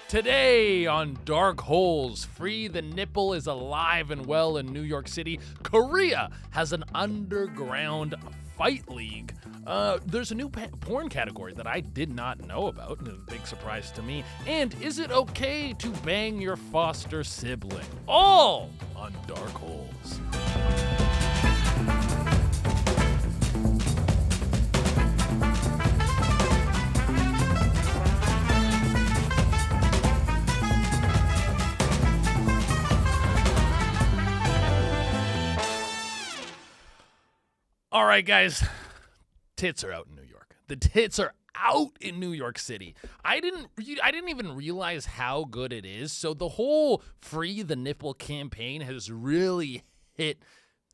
Today on Dark Holes, Free the Nipple is alive and well in New York City. Korea has an underground fight league. There's a new porn category that I did not know about, and a big surprise to me. And is it okay to bang your foster sibling? All on Dark Holes. All right, guys, tits are out in New York. The tits are out in New York City. I didn't even realize how good it is. So the whole Free the Nipple campaign has really hit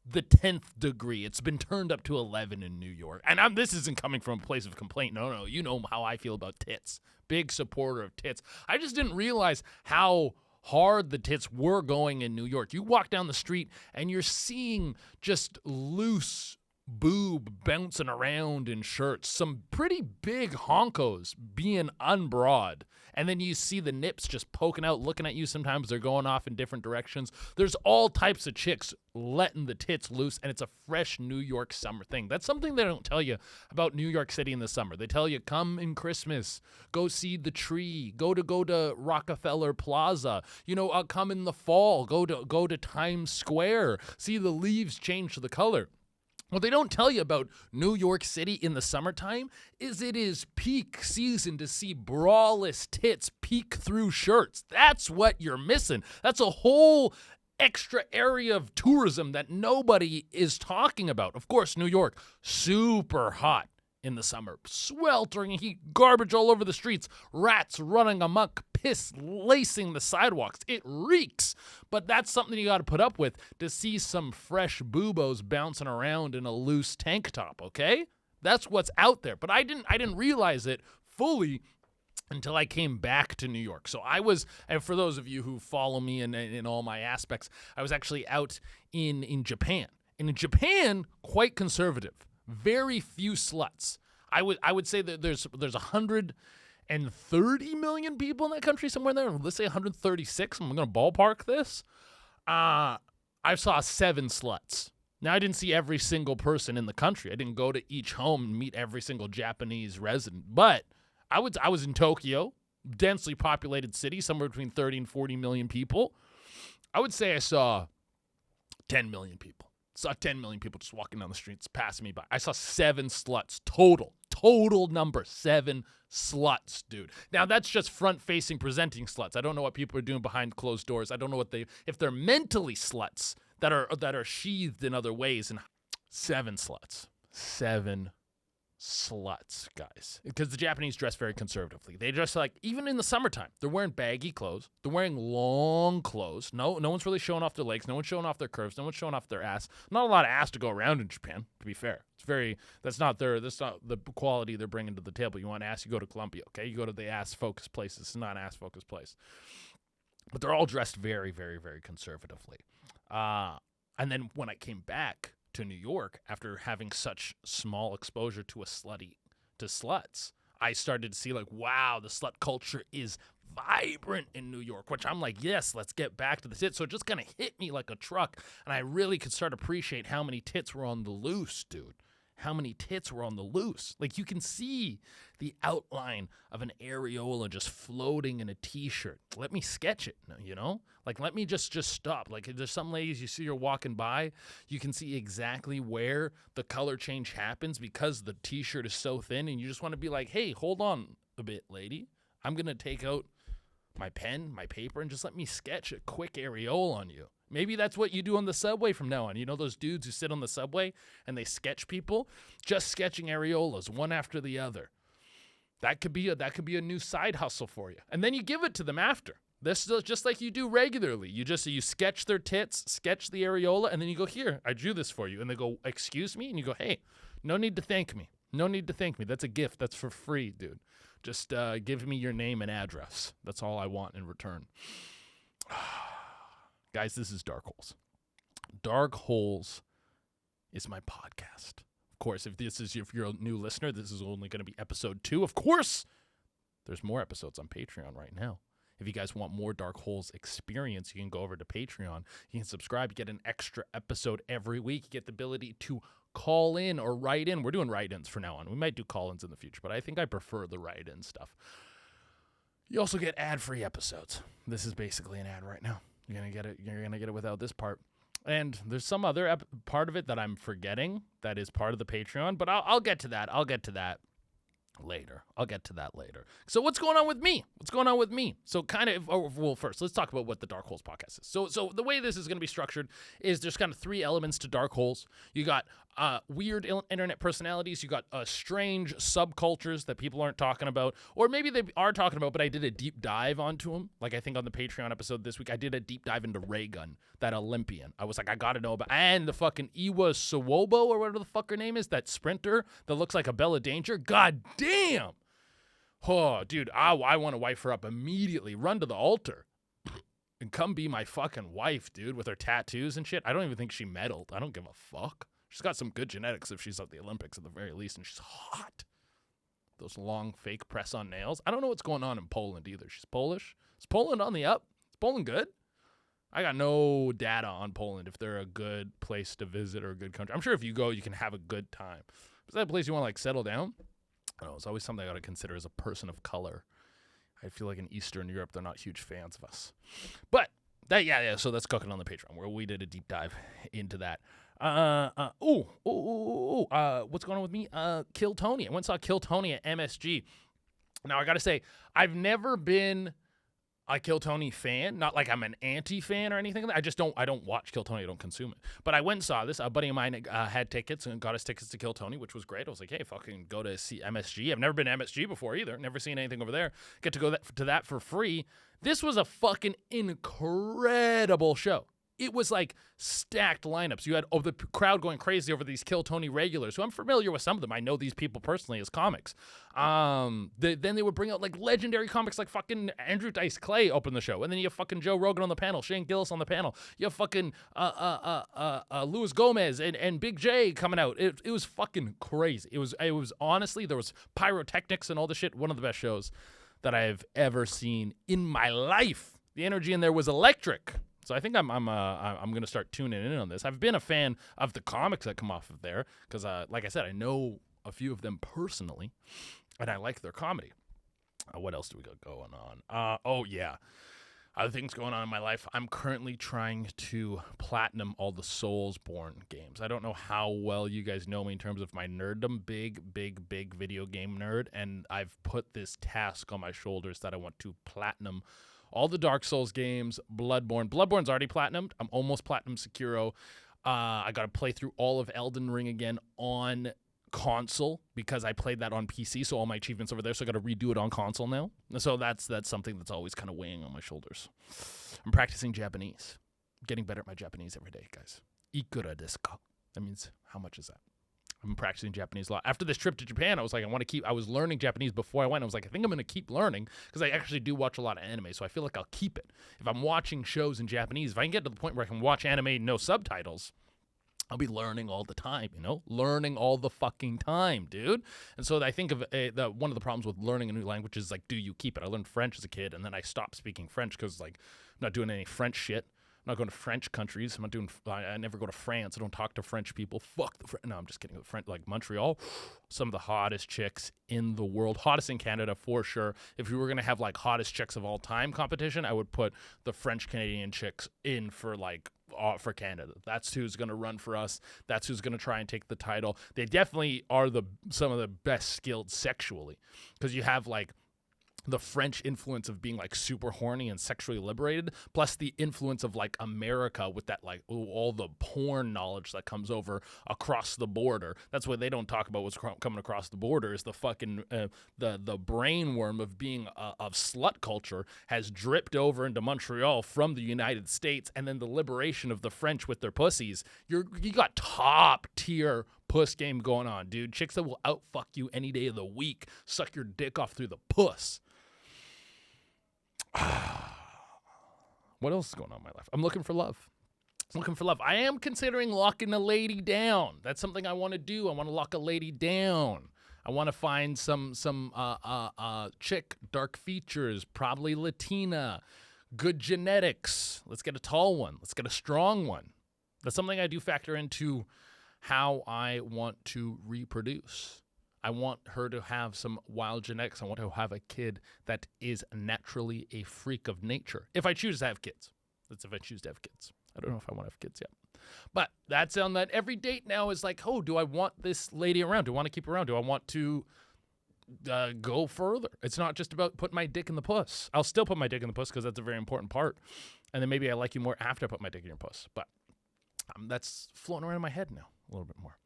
the 10th degree. It's been turned up to 11 in New York. And this isn't coming from a place of complaint. No, you know how I feel about tits. Big supporter of tits. I just didn't realize how hard the tits were going in New York. You walk down the street and you're seeing just loose boob bouncing around in shirts, some pretty big honkos being unbroad, and then you see the nips just poking out, looking at you. Sometimes they're going off in different directions. There's all types of chicks letting the tits loose, and it's a fresh New York summer thing. That's something they don't tell you about New York City in the summer. They tell you, come in Christmas, go see the tree, go to Rockefeller Plaza, come in the fall, go to Times Square, see the leaves change the color. What they don't tell you about New York City in the summertime is it is peak season to see braless tits peek through shirts. That's what you're missing. That's a whole extra area of tourism that nobody is talking about. Of course, New York, super hot in the summer. Sweltering heat, garbage all over the streets, rats running amok, piss lacing the sidewalks. It reeks. But that's something you got to put up with to see some fresh boobos bouncing around in a loose tank top, okay? That's what's out there. But I didn't realize it fully until I came back to New York. So I was, and for those of you who follow me in all my aspects, I was actually out in Japan. And in Japan, quite conservative. Very few sluts. I would say that there's 130 million people in that country, somewhere there. Let's say 136. I'm going to ballpark this. I saw 7 sluts. Now, I didn't see every single person in the country. I didn't go to each home and meet every single Japanese resident. But I was in Tokyo, densely populated city, somewhere between 30 and 40 million people. I would say I saw 10 million people. Saw 10 million people just walking down the streets, passing me by. I saw 7 sluts total number, 7 sluts, dude. Now that's just front-facing, presenting sluts. I don't know what people are doing behind closed doors. I don't know if they're mentally sluts that are sheathed in other ways. And 7 sluts, 7 sluts, guys, because the Japanese dress very conservatively. They dress like, even in the summertime, they're wearing baggy clothes. They're wearing long clothes. No one's really showing off their legs. No one's showing off their curves. No one's showing off their ass. Not a lot of ass to go around in Japan, to be fair. That's not the quality they're bringing to the table. You want ass, you go to Columbia, okay? You go to the ass-focused place. This is not an ass-focused place. But they're all dressed very, very, very conservatively. And then when I came back to New York, after having such small exposure to sluts, I started to see like, wow, the slut culture is vibrant in New York, which I'm like, yes, let's get back to the tits. So it just kind of hit me like a truck, and I really could start to appreciate how many tits were on the loose, dude. How many tits were on the loose. Like, you can see the outline of an areola just floating in a t-shirt. Let me sketch it, Like, let me just stop. Like, there's some ladies you see her walking by, you can see exactly where the color change happens because the t-shirt is so thin, and you just want to be like, hey, hold on a bit, lady. I'm going to take out my pen, my paper, and just let me sketch a quick areola on you. Maybe that's what you do on the subway from now on. You know those dudes who sit on the subway and they sketch people? Just sketching areolas, one after the other. That could be a new side hustle for you. And then you give it to them after. This is just like you do regularly. You sketch their tits, sketch the areola, and then you go, here, I drew this for you. And they go, excuse me? And you go, hey, no need to thank me. No need to thank me. That's a gift. That's for free, dude. Just give me your name and address. That's all I want in return. Guys, this is Dark Holes. Dark Holes is my podcast. Of course, if you're a new listener, this is only going to be episode 2. Of course, there's more episodes on Patreon right now. If you guys want more Dark Holes experience, you can go over to Patreon. You can subscribe. You get an extra episode every week. You get the ability to call in or write in. We're doing write-ins from now on. We might do call-ins in the future, but I think I prefer the write-in stuff. You also get ad-free episodes. This is basically an ad right now. You're gonna get it. You're gonna get it without this part. And there's some other part of it that I'm forgetting that is part of the Patreon, but I'll get to that. I'll get to that later. So what's going on with me? So first, let's talk about what the Dark Holes podcast is. So the way this is going to be structured is there's kind of three elements to Dark Holes. You got weird internet personalities. You got strange subcultures that people aren't talking about, or maybe they are talking about, but I did a deep dive onto them. Like I think on the Patreon episode this week, I did a deep dive into Raygun, that Olympian. I was like, I got to know about, and the fucking Iwa Sawobo, or whatever the fuck her name is, that sprinter that looks like a Bella Danger. God damn. Oh, dude, I want to wife her up immediately. Run to the altar and come be my fucking wife, dude, with her tattoos and shit. I don't even think she medaled. I don't give a fuck. She's got some good genetics if she's at the Olympics at the very least, and she's hot. Those long fake press-on nails. I don't know what's going on in Poland either. She's Polish. Is Poland on the up? Is Poland good? I got no data on Poland, if they're a good place to visit or a good country. I'm sure if you go, you can have a good time. Is that a place you want to, like, settle down? I don't know. It's always something I got to consider as a person of color. I feel like in Eastern Europe, they're not huge fans of us. But, so that's cooking on the Patreon, where we did a deep dive into that. What's going on with me? Kill Tony. I went and saw Kill Tony at MSG. Now, I got to say, I've never been a Kill Tony fan. Not like I'm an anti-fan or anything. I don't watch Kill Tony. I don't consume it. But I went and saw this. A buddy of mine had tickets and got us tickets to Kill Tony, which was great. I was like, hey, fucking go to see MSG. I've never been to MSG before either. Never seen anything over there. Get to go to that for free. This was a fucking incredible show. It was like stacked lineups. You had the crowd going crazy over these Kill Tony regulars, who I'm familiar with some of them. I know these people personally as comics. Then they would bring out like legendary comics like fucking Andrew Dice Clay open the show. And then you have fucking Joe Rogan on the panel, Shane Gillis on the panel. You have fucking Luis Gomez and Big J coming out. It was fucking crazy. It was honestly, there was pyrotechnics and all the shit. One of the best shows that I've ever seen in my life. The energy in there was electric. So I think I'm gonna start tuning in on this. I've been a fan of the comics that come off of there because, like I said, I know a few of them personally, and I like their comedy. What else do we got going on? Other things going on in my life. I'm currently trying to platinum all the Soulsborne games. I don't know how well you guys know me in terms of my nerddom, big video game nerd, and I've put this task on my shoulders that I want to platinum all the Dark Souls games, Bloodborne. Bloodborne's already platinumed. I'm almost platinum Sekiro. I got to play through all of Elden Ring again on console because I played that on PC, so all my achievements over there, so I got to redo it on console now. So that's something that's always kind of weighing on my shoulders. I'm practicing Japanese. I'm getting better at my Japanese every day, guys. Ikura desu ka? That means, how much is that? I'm practicing Japanese a lot. After this trip to Japan, I was like, I was learning Japanese before I went. I was like, I think I'm going to keep learning because I actually do watch a lot of anime, so I feel like I'll keep it. If I'm watching shows in Japanese, if I can get to the point where I can watch anime no subtitles, I'll be learning all the time, learning all the fucking time, dude. And so I think of one of the problems with learning a new language is like, do you keep it? I learned French as a kid, and then I stopped speaking French because like I'm not doing any French shit. I'm not going to French countries. I never go to France. I don't talk to French people. Fuck the French. No, I'm just kidding. Like Montreal, some of the hottest chicks in the world. Hottest in Canada for sure. If we were going to have like hottest chicks of all time competition, I would put the French Canadian chicks in for like for Canada. That's who's going to run for us. That's who's going to try and take the title. They definitely are some of the best skilled sexually because you have like the French influence of being like super horny and sexually liberated, plus the influence of like America with that like all the porn knowledge that comes over across the border. That's what they don't talk about. What's coming across the border is the fucking the brainworm of being of slut culture has dripped over into Montreal from the United States, and then the liberation of the French with their pussies. You got top tier puss game going on, dude. Chicks that will outfuck you any day of the week, suck your dick off through the puss. What else is going on in my life? I'm looking for love. I am considering locking a lady down. That's something I want to do. I want to lock a lady down. I want to find some chick, dark features, probably Latina, good genetics. Let's get a tall one. Let's get a strong one. That's something I do factor into how I want to reproduce. I want her to have some wild genetics. I want to have a kid that is naturally a freak of nature. If I choose to have kids. That's if I choose to have kids. I don't know if I want to have kids yet. But that's on that every date now is like, oh, do I want this lady around? Do I want to keep her around? Do I want to go further? It's not just about putting my dick in the puss. I'll still put my dick in the puss because that's a very important part. And then maybe I like you more after I put my dick in your puss. But that's floating around in my head now a little bit more.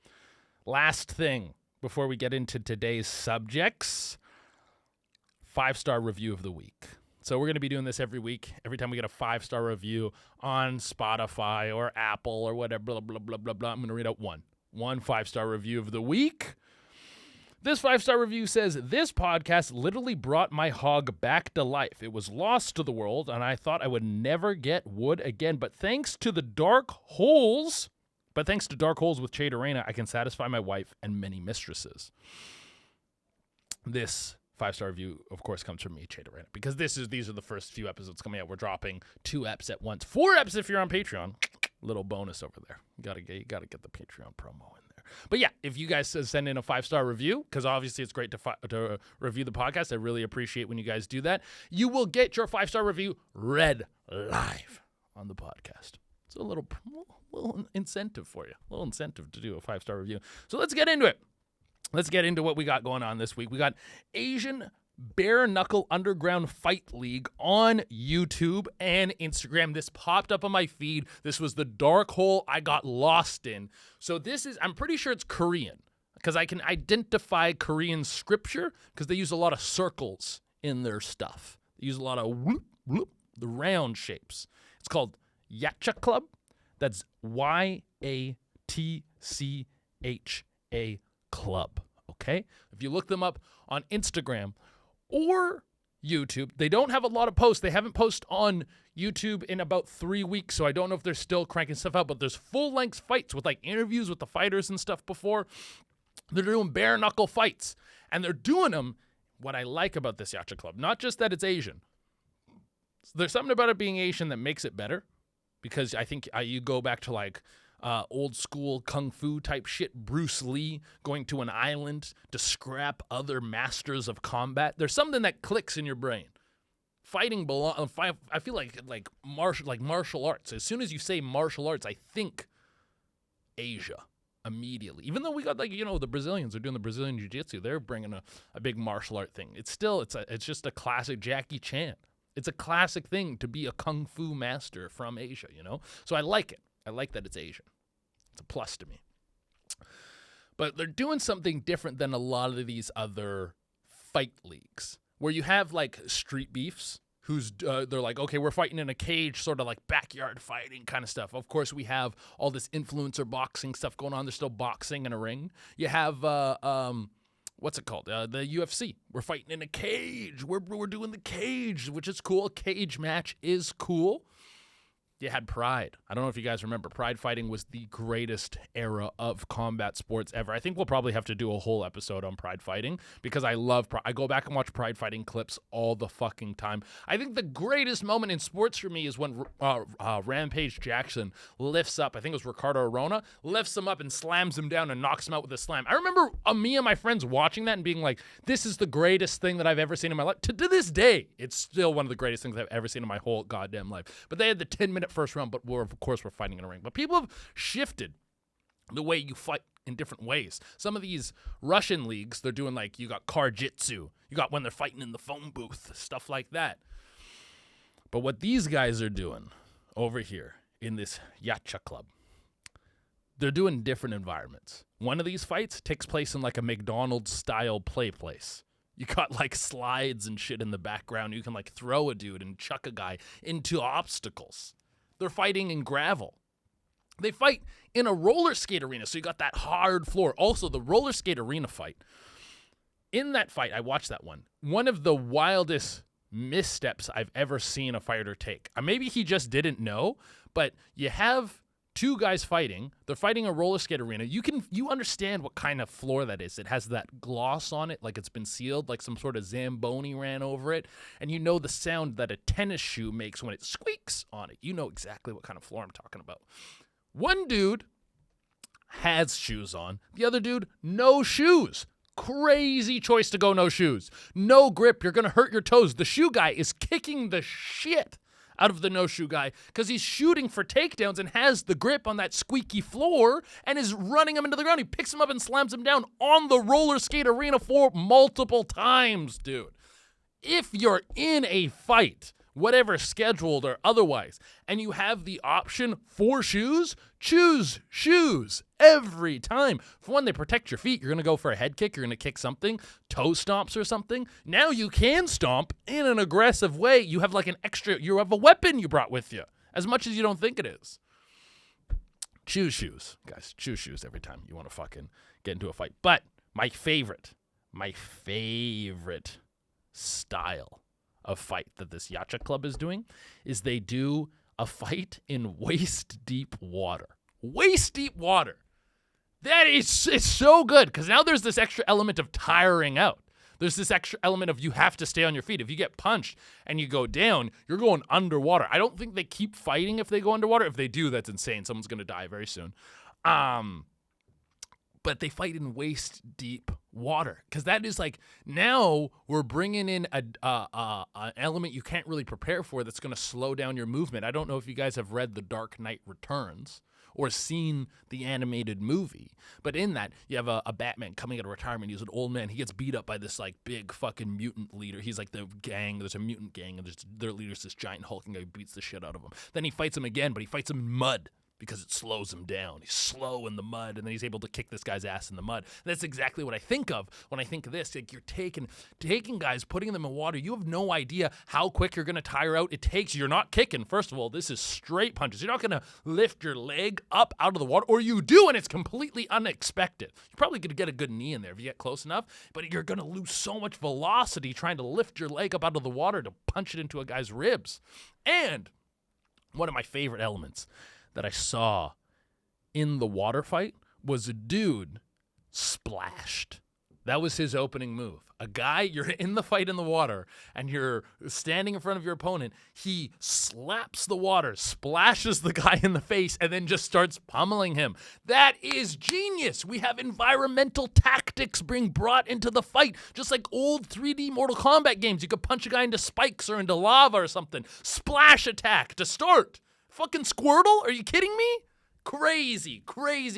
Last thing before we get into today's subjects, 5-star review of the week. So we're going to be doing this every week. Every time we get a 5-star review on Spotify or Apple or whatever, blah, blah, blah, blah, blah, I'm going to read out one 5-star review of the week. This 5-star review says, this podcast literally brought my hog back to life. It was lost to the world, and I thought I would never get wood again. But thanks to dark holes with Che Dorena, I can satisfy my wife and many mistresses. This 5-star review, of course, comes from me, Che Dorena, because these are the first few episodes coming out. We're dropping 2 eps at once, 4 eps if you're on Patreon. Little bonus over there. You gotta get the Patreon promo in there. But yeah, if you guys send in a 5-star review, because obviously it's great to review the podcast. I really appreciate when you guys do that. You will get your 5-star review read live on the podcast. It's a little incentive for you, a little incentive to do a 5-star review. So let's get into it. Let's get into what we got going on this week. We got Asian Bareknuckle Underground Fight League on YouTube and Instagram. This popped up on my feed. This was the dark hole I got lost in. So I'm pretty sure it's Korean because I can identify Korean scripture because they use a lot of circles in their stuff. They use a lot of whoop, whoop, the round shapes. It's called Yacha Club. That's YATCHA Club. Okay? If you look them up on Instagram or YouTube, they don't have a lot of posts. They haven't posted on YouTube in about 3 weeks, so I don't know if they're still cranking stuff out, but there's full-length fights with like interviews with the fighters and stuff before. They're doing bare knuckle fights, and they're doing them. What I like about this Yacha Club, not just that it's Asian. There's something about it being Asian that makes it better, because I think you go back to like old school kung fu type shit, Bruce Lee going to an island to scrap other masters of combat. There's something that clicks in your brain. Fighting I feel like martial arts. As soon as you say martial arts, I think Asia immediately. Even though we got the Brazilians are doing the Brazilian jiu-jitsu, they're bringing a big martial art thing. It's just a classic Jackie Chan. It's a classic thing to be a kung fu master from Asia, So I like it. I like that it's Asian. It's a plus to me. But they're doing something different than a lot of these other fight leagues where you have like street beefs they're like, okay, we're fighting in a cage, sort of like backyard fighting kind of stuff. Of course, we have all this influencer boxing stuff going on. There's still boxing in a ring. You have, what's it called? The UFC. We're fighting in a cage. We're doing the cage, which is cool. A cage match is cool. You had Pride. I don't know if you guys remember. Pride fighting was the greatest era of combat sports ever. I think we'll probably have to do a whole episode on Pride fighting because I love Pride. I go back and watch Pride fighting clips all the fucking time. I think the greatest moment in sports for me is when Rampage Jackson lifts up, I think it was Ricardo Arona, lifts him up and slams him down and knocks him out with a slam. I remember me and my friends watching that and being like, this is the greatest thing that I've ever seen in my life. To this day, it's still one of the greatest things I've ever seen in my whole goddamn life. But they had the 10-minute first round, but we're fighting in a ring. But people have shifted the way you fight in different ways. Some of these Russian leagues, they're doing like, you got Karjitsu, you got when they're fighting in the phone booth, stuff like that. But what these guys are doing over here in this Yacha Club, they're doing different environments. One of these fights takes place in like a McDonald's style play place. You got like slides and shit in the background. You can like throw a dude and chuck a guy into obstacles. They're fighting in gravel. They fight in a roller skate arena, so you got that hard floor. Also, the roller skate arena fight. In that fight, I watched that one. One of the wildest missteps I've ever seen a fighter take. Maybe he just didn't know, but you have two guys fighting. They're fighting a roller skate arena. You understand what kind of floor that is. It has that gloss on it, like it's been sealed, like some sort of Zamboni ran over it. And you know the sound that a tennis shoe makes when it squeaks on it. You know exactly what kind of floor I'm talking about. One dude has shoes on. The other dude, no shoes. Crazy choice to go no shoes. No grip. You're going to hurt your toes. The shoe guy is kicking the shit out of the no-shoe guy because he's shooting for takedowns and has the grip on that squeaky floor and is running him into the ground. He picks him up and slams him down on the roller skate arena floor multiple times, dude. If you're in a fight, whatever scheduled or otherwise, and you have the option for shoes, choose shoes every time. For one, they protect your feet. You're going to go for a head kick. You're going to kick something, toe stomps or something. Now you can stomp in an aggressive way. You have like you have a weapon you brought with you, as much as you don't think it is. Choose shoes, guys. Choose shoes every time you want to fucking get into a fight. But my favorite style of fight that this Yacha Club is doing is they do a fight in waist-deep water. Waist-deep water. It's so good because now there's this extra element of tiring out. There's this extra element of you have to stay on your feet. If you get punched and you go down, you're going underwater. I don't think they keep fighting if they go underwater. If they do, that's insane. Someone's going to die very soon. But they fight in waist-deep water because that is like now we're bringing in an element you can't really prepare for that's going to slow down your movement. I don't know if you guys have read The Dark Knight Returns or seen the animated movie, but in that you have a Batman coming out of retirement. He's an old man. He gets beat up by this like big fucking mutant leader. He's like the gang. There's a mutant gang and their leader's this giant hulking guy who beats the shit out of him. Then he fights him again, but he fights him in mud because it slows him down. He's slow in the mud, and then he's able to kick this guy's ass in the mud. And that's exactly what I think of when I think of this. Like you're taking guys, putting them in water. You have no idea how quick you're going to tire out. You're not kicking. First of all, this is straight punches. You're not going to lift your leg up out of the water, or you do, and it's completely unexpected. You're probably going to get a good knee in there if you get close enough, but you're going to lose so much velocity trying to lift your leg up out of the water to punch it into a guy's ribs. And one of my favorite elements that I saw in the water fight was a dude splashed. That was his opening move. A guy, you're in the fight in the water, and you're standing in front of your opponent. He slaps the water, splashes the guy in the face, and then just starts pummeling him. That is genius. We have environmental tactics being brought into the fight, just like old 3D Mortal Kombat games. You could punch a guy into spikes or into lava or something. Splash attack to start. Fucking Squirtle? Are you kidding me? Crazy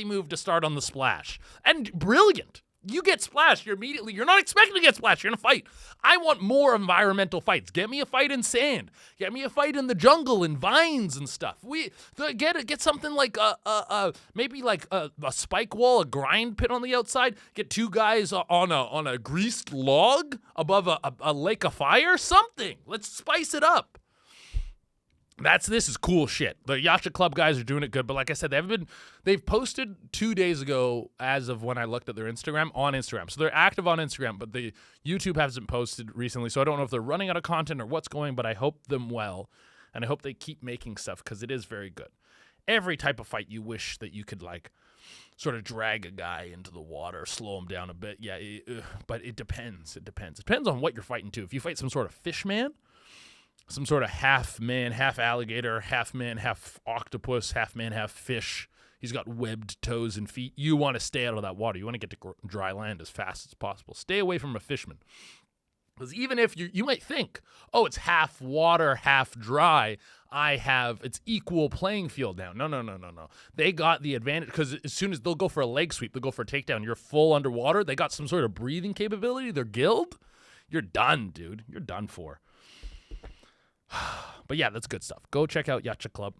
move to start on the splash. And brilliant. You get splashed, you're not expecting to get splashed, you're in a fight. I want more environmental fights. Get me a fight in sand. Get me a fight in the jungle, in vines and stuff. Get something like maybe like a spike wall, a grind pit on the outside. Get two guys on a greased log above a lake of fire. Something. Let's spice it up. This is cool shit. The Yacha Club guys are doing it good, but like I said, they've posted 2 days ago as of when I looked at their Instagram on Instagram. So they're active on Instagram, but the YouTube hasn't posted recently, so I don't know if they're running out of content or what's going, but I hope them well, and I hope they keep making stuff because it is very good. Every type of fight you wish that you could like sort of drag a guy into the water, slow him down a bit. Yeah, but it depends. It depends on what you're fighting too. If you fight some sort of fish man, some sort of half man, half alligator, half man, half octopus, half man, half fish. He's got webbed toes and feet. You want to stay out of that water. You want to get to dry land as fast as possible. Stay away from a fishman. Because even if you might think, oh, it's half water, half dry, it's equal playing field now. No. They got the advantage because as soon as they'll go for a leg sweep, they'll go for a takedown. You're full underwater. They got some sort of breathing capability. They're guild. You're done, dude. You're done for. But yeah, that's good stuff. Go check out Yacha Club.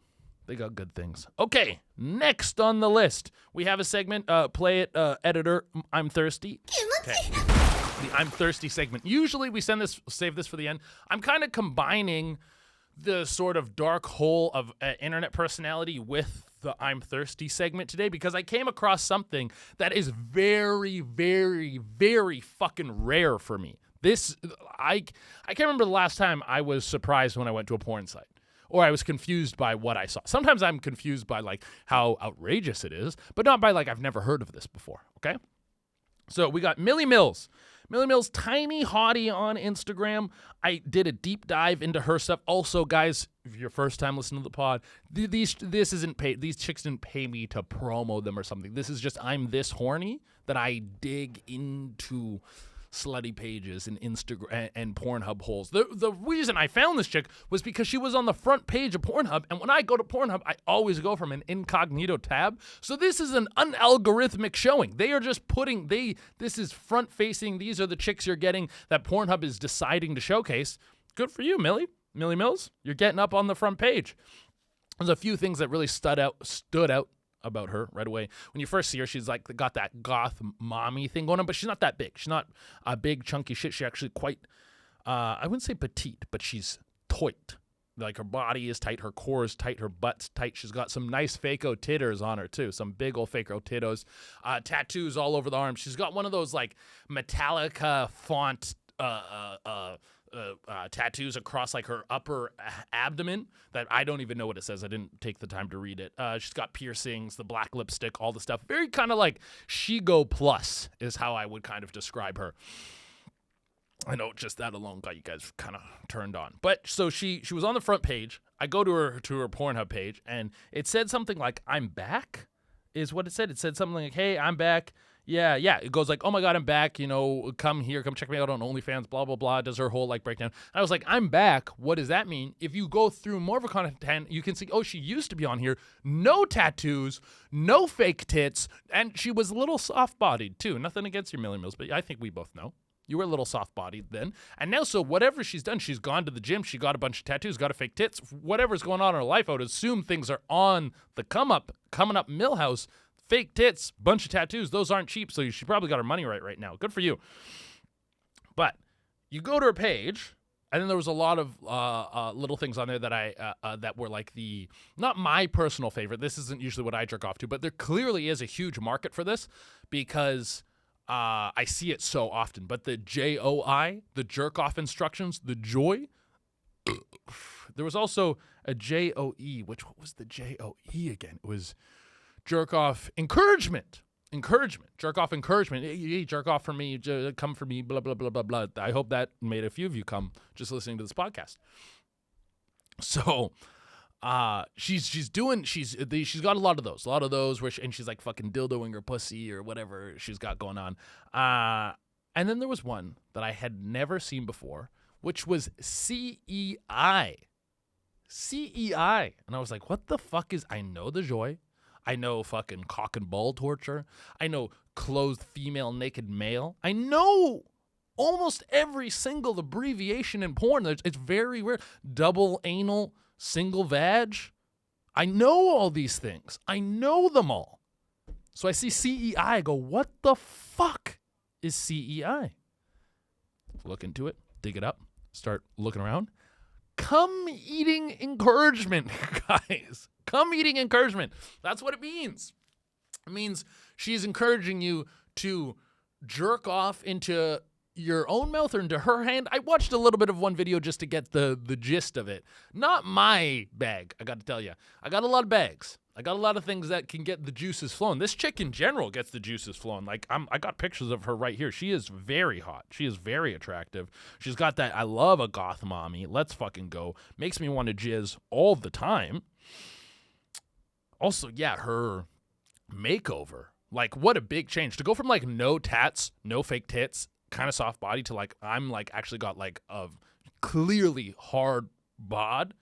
They got good things. Okay, next on the list, we have a segment, Play It, Editor, I'm Thirsty. Okay. The I'm Thirsty segment. Usually we save this for the end. I'm kind of combining the sort of dark hole of internet personality with the I'm Thirsty segment today because I came across something that is very, very, very fucking rare for me. I can't remember the last time I was surprised when I went to a porn site or I was confused by what I saw. Sometimes I'm confused by like how outrageous it is, but not by like I've never heard of this before, okay? So we got Millie Mills. Millie Mills, tiny hottie on Instagram. I did a deep dive into her stuff. Also, guys, if you're first time listening to the pod, this isn't paid. These chicks didn't pay me to promo them or something. This is just I'm this horny that I dig into slutty pages and Instagram and Pornhub holes. The reason I found this chick was because she was on the front page of Pornhub, and when I go to Pornhub, I always go from an incognito tab. So this is an unalgorithmic showing. They are just this is front facing. These are the chicks you're getting that Pornhub is deciding to showcase. Good for you, Millie Mills. You're getting up on the front page. There's a few things that really stood out about her right away. When you first see her, she's like got that goth mommy thing going on, but she's not that big. She's not a big chunky shit. She's actually quite, I wouldn't say petite, but she's tight. Like her body is tight, her core is tight, her butt's tight. She's got some nice fake-o titters on her too, some big old fake-o tittos. Tattoos all over the arm. She's got one of those like Metallica font tattoos across like her upper abdomen that I don't even know what it says. I didn't take the time to read it. She's got piercings, the black lipstick, all the stuff. Very kind of like Shigo Plus is how I would kind of describe her. I know just that alone got you guys kind of turned on. But so she was on the front page. I go to her Pornhub page, and it said something like, "I'm back," is what it said. It said something like, "Hey, I'm back." Yeah. It goes like, "Oh my God, I'm back. You know, come here, come check me out on OnlyFans, blah, blah, blah." Does her whole like breakdown. And I was like, "I'm back. What does that mean?" If you go through more of her content, you can see, oh, she used to be on here. No tattoos, no fake tits, and she was a little soft-bodied too. Nothing against your Millie Mills, but I think we both know. You were a little soft-bodied then. And now, so whatever she's done, she's gone to the gym, she got a bunch of tattoos, got a fake tits, whatever's going on in her life, I would assume things are on the coming up Millhouse. Fake tits, bunch of tattoos, those aren't cheap, so she probably got her money right now. Good for you. But you go to her page, and then there was a lot of little things on there that that were like not my personal favorite. This isn't usually what I jerk off to, but there clearly is a huge market for this because I see it so often. But the JOI, the jerk off instructions, the joy. There was also a JOE, what was the JOE again? It was jerk off encouragement. Jerk off encouragement. Hey, jerk off for me, come for me, blah, blah, blah, blah, blah. I hope that made a few of you come just listening to this podcast. So she's got a lot of those where she's like fucking dildoing her pussy or whatever she's got going on. And then there was one that I had never seen before, which was CEI. CEI. And I was like, what the fuck I know the joy. I know fucking cock and ball torture. I know clothed female naked male. I know almost every single abbreviation in porn. It's very rare. Double anal, single vag. I know all these things. I know them all. So I see CEI. I go, what the fuck is CEI? Look into it. Dig it up. Start looking around. Come eating encouragement, guys. Come eating encouragement. That's what it means. It means she's encouraging you to jerk off into your own mouth or into her hand. I watched a little bit of one video just to get the gist of it. Not my bag, I got to tell you. I got a lot of bags. I got a lot of things that can get the juices flowing. This chick in general gets the juices flowing. Like I got pictures of her right here. She is very hot. She is very attractive. She's got that I love a goth mommy. Let's fucking go. Makes me want to jizz all the time. Also, yeah, her makeover. Like what a big change. To go from like no tats, no fake tits, kind of soft body to like I'm like actually got like a clearly hard bod.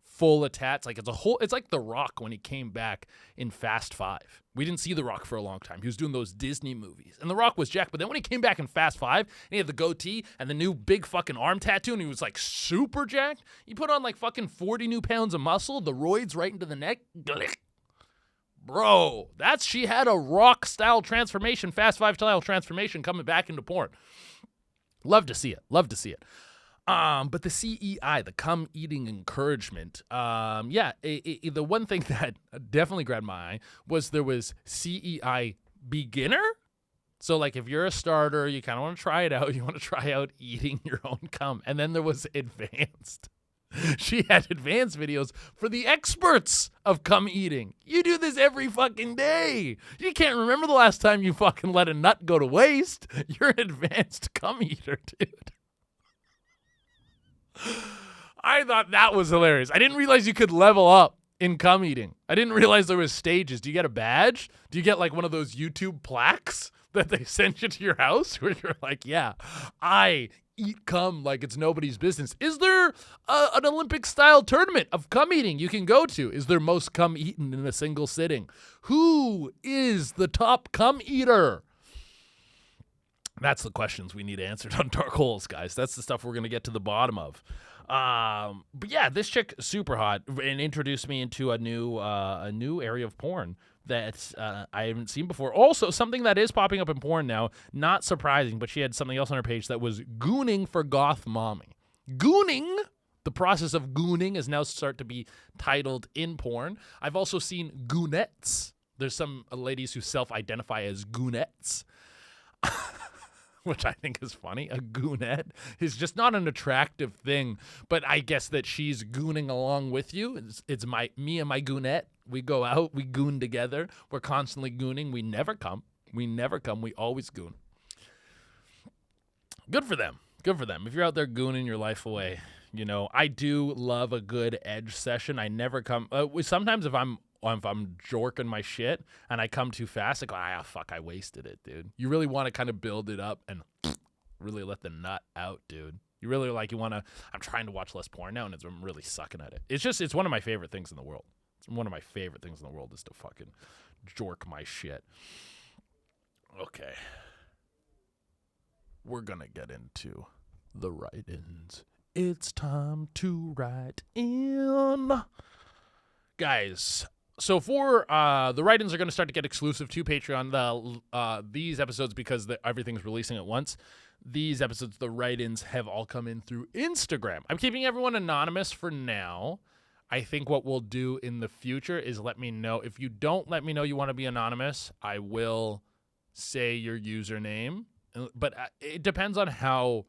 Full of tats. Like it's like The Rock when he came back in Fast 5. We didn't see The Rock for a long time. He was doing those Disney movies. And The Rock was jacked. But then when he came back in Fast 5, and he had the goatee and the new big fucking arm tattoo, and he was like super jacked. He put on like fucking 40 new pounds of muscle, the roids right into the neck. Bro, she had a Rock style transformation, Fast 5 style transformation coming back into porn. Love to see it. But the CEI, the come eating encouragement, the one thing that definitely grabbed my eye was there was CEI beginner. So like if you're a starter, you kind of want to try it out. You want to try out eating your own cum. And then there was advanced. She had advanced videos for the experts of cum eating. You do this every fucking day. You can't remember the last time you fucking let a nut go to waste. You're an advanced cum eater, dude. I thought that was hilarious. I didn't realize you could level up in cum eating. I didn't realize there was stages. Do you get a badge? Do you get like one of those YouTube plaques that they send you to your house where you're like, yeah, I eat cum like it's nobody's business? Is there an Olympic-style tournament of cum eating you can go to? Is there most cum eaten in a single sitting? Who is the top cum eater? That's the questions we need answered on Dark Holes, guys. That's the stuff we're going to get to the bottom of. But yeah, this chick, super hot, and introduced me into a new area of porn that I haven't seen before. Also, something that is popping up in porn now, not surprising, but she had something else on her page that was gooning for goth mommy. Gooning, the process of gooning is now start to be titled in porn. I've also seen goonettes. There's some ladies who self-identify as goonettes. Which I think is funny. A goonette is just not an attractive thing, but I guess that she's gooning along with you. It's me and my goonette. We go out, we goon together. We're constantly gooning. We never come. We always goon. Good for them. Good for them. If you're out there gooning your life away, you know, I do love a good edge session. I never come. Sometimes if I'm jorking my shit and I come too fast, I go, fuck, I wasted it, dude. You really want to kind of build it up and really let the nut out, dude. You really I'm trying to watch less porn now and I'm really sucking at it. It's one of my favorite things in the world. It's one of my favorite things in the world is to fucking jork my shit. Okay. We're gonna get into the write-ins. It's time to write in. Guys, so for the write-ins are going to start to get exclusive to Patreon. These episodes, because everything's releasing at once, these episodes, the write-ins have all come in through Instagram. I'm keeping everyone anonymous for now. I think what we'll do in the future is let me know. If you don't let me know you want to be anonymous, I will say your username. But it depends on how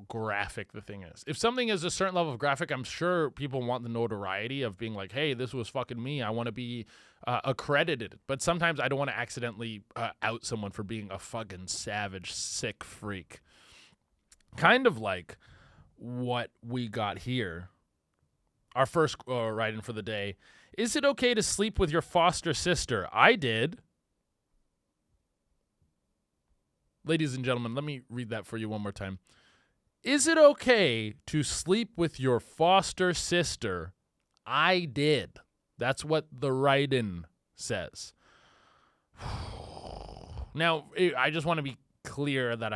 graphic the thing is. If something is a certain level of graphic, I'm sure people want the notoriety of being like, hey, this was fucking me. I want to be accredited. But sometimes I don't want to accidentally out someone for being a fucking savage, sick freak. Kind of like what we got here. Our first write-in for the day. Is it okay to sleep with your foster sister? I did. Ladies and gentlemen, let me read that for you one more time. Is it okay to sleep with your foster sister? I did. That's what the write-in says. Now, I just want to be clear that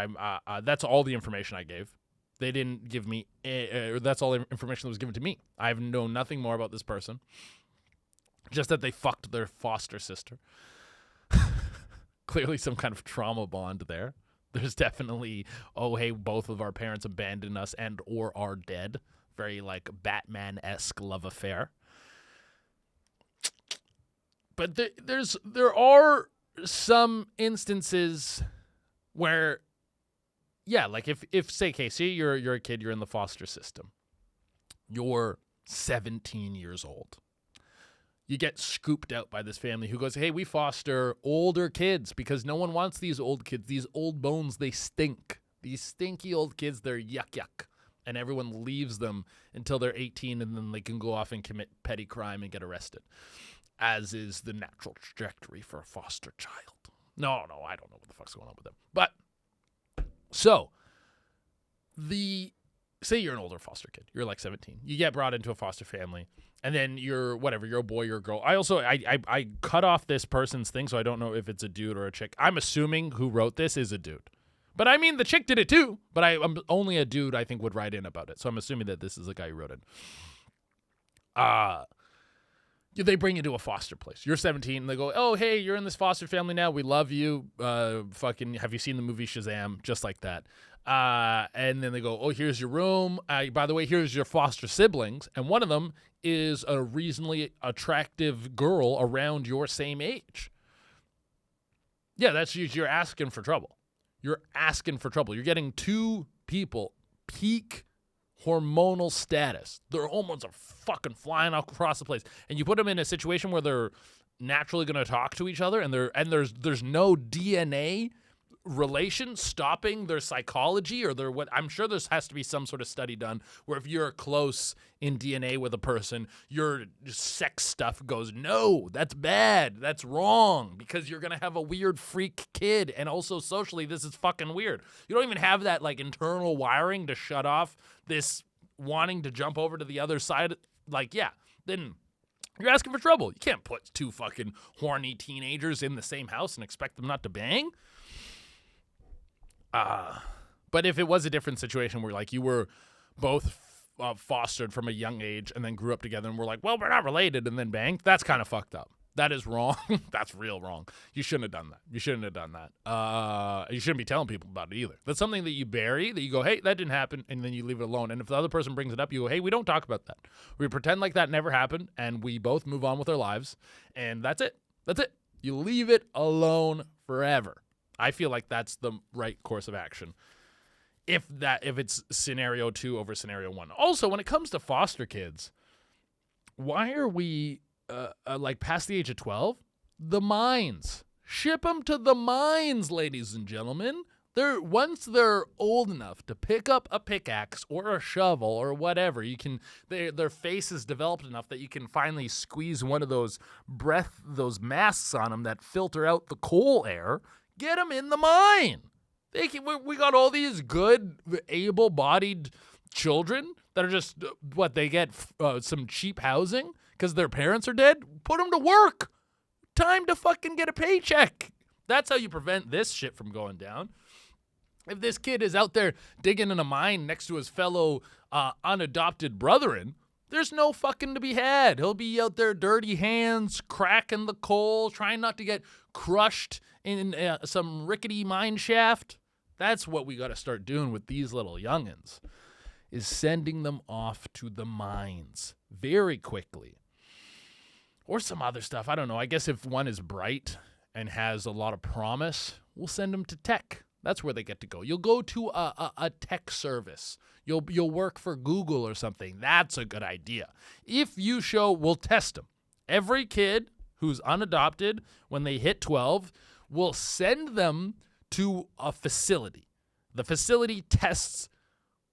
that's all the information I gave. They didn't give me, that's all the information that was given to me. I've known nothing more about this person. Just that they fucked their foster sister. Clearly some kind of trauma bond there. There's definitely, oh, hey, both of our parents abandoned us and or are dead. Very, like, Batman-esque love affair. But there are some instances where, yeah, like if say, Casey, you're a kid, you're in the foster system. You're 17 years old. You get scooped out by this family who goes, hey, we foster older kids because no one wants these old kids. These old bones, they stink. These stinky old kids, they're yuck. And everyone leaves them until they're 18 and then they can go off and commit petty crime and get arrested, as is the natural trajectory for a foster child. No, I don't know what the fuck's going on with them. But, so, say you're an older foster kid. You're like 17. You get brought into a foster family. And then you're a boy, you're a girl. I cut off this person's thing, so I don't know if it's a dude or a chick. I'm assuming who wrote this is a dude. But I mean, the chick did it too. But I'm only a dude, I think, would write in about it. So I'm assuming that this is the guy who wrote it. They bring you to a foster place. You're 17, and they go, oh, hey, you're in this foster family now. We love you. Fucking, have you seen the movie Shazam? Just like that. And then they go, oh, here's your room. By the way, here's your foster siblings. And one of them is a reasonably attractive girl around your same age. Yeah, you're asking for trouble. You're asking for trouble. You're getting two people peak hormonal status. Their hormones are fucking flying across the place. And you put them in a situation where they're naturally going to talk to each other, and there's no DNA relation stopping their psychology or their what. I'm sure there has to be some sort of study done where if you're close in DNA with a person, your sex stuff goes, no, that's bad, that's wrong, because you're gonna have a weird freak kid, and also socially this is fucking weird. You don't even have that like internal wiring to shut off this wanting to jump over to the other side. Like, yeah, then you're asking for trouble. You can't put two fucking horny teenagers in the same house and expect them not to bang. But if it was a different situation where like you were both fostered from a young age and then grew up together and were like, well, we're not related, and then banged, that's kind of fucked up. That is wrong. That's real wrong. You shouldn't have done that. You shouldn't have done that. You shouldn't be telling people about it either. That's something that you bury, that you go, hey, that didn't happen, and then you leave it alone. And if the other person brings it up, you go, hey, we don't talk about that. We pretend like that never happened, and we both move on with our lives, and that's it. That's it. You leave it alone forever. I feel like that's the right course of action if it's scenario 2 over scenario 1. Also, when it comes to foster kids, why are we like past the age of 12? The mines. Ship them to the mines, ladies and gentlemen. Once they're old enough to pick up a pickaxe or a shovel or whatever, their face is developed enough that you can finally squeeze one of those masks on them that filter out the coal air. Get them in the mine. We got all these good, able-bodied children that are just, they get some cheap housing because their parents are dead? Put them to work. Time to fucking get a paycheck. That's how you prevent this shit from going down. If this kid is out there digging in a mine next to his fellow unadopted brethren, there's no fucking to be had. He'll be out there, dirty hands, cracking the coal, trying not to get crushed in some rickety mine shaft. That's what we got to start doing with these little youngins, is sending them off to the mines very quickly. Or some other stuff. I don't know. I guess if one is bright and has a lot of promise, we'll send them to tech. That's where they get to go. You'll go to a tech service. You'll work for Google or something. That's a good idea. If you we'll test them. Every kid who's unadopted, when they hit 12, we'll send them to a facility. The facility tests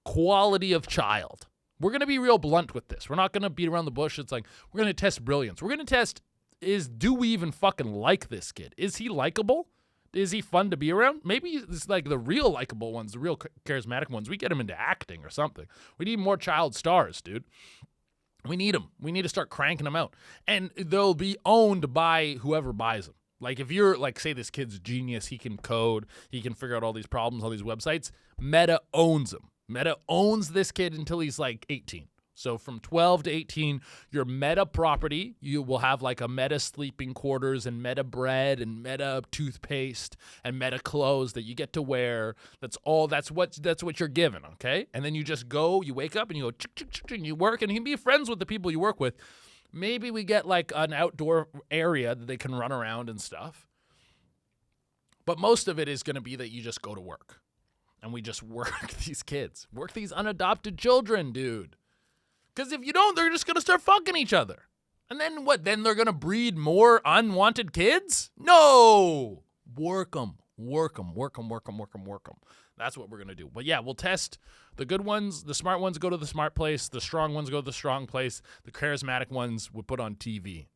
quality of child. We're going to be real blunt with this. We're not going to beat around the bush. It's like, we're going to test brilliance. We're going to test, do we even fucking like this kid? Is he likable? Is he fun to be around? Maybe it's like the real likable ones, the real charismatic ones. We get him into acting or something. We need more child stars, dude. We need them. We need to start cranking them out. And they'll be owned by whoever buys them. Like if you're like, say this kid's genius, he can code, he can figure out all these problems, all these websites. Meta owns him. Meta owns this kid until he's like 18. So from 12 to 18, your Meta property, you will have like a Meta sleeping quarters and Meta bread and Meta toothpaste and Meta clothes that you get to wear. That's what you're given, okay? And then you just go, you wake up and you go, chick, chick, chick, and you work, and you can be friends with the people you work with. Maybe we get like an outdoor area that they can run around and stuff. But most of it is going to be that you just go to work. And we just work these kids. Work these unadopted children, dude. Because if you don't, they're just going to start fucking each other. And then what? Then they're going to breed more unwanted kids? No! Work them. That's what we're going to do. But yeah, we'll test the good ones. The smart ones go to the smart place. The strong ones go to the strong place. The charismatic ones we'll put on TV.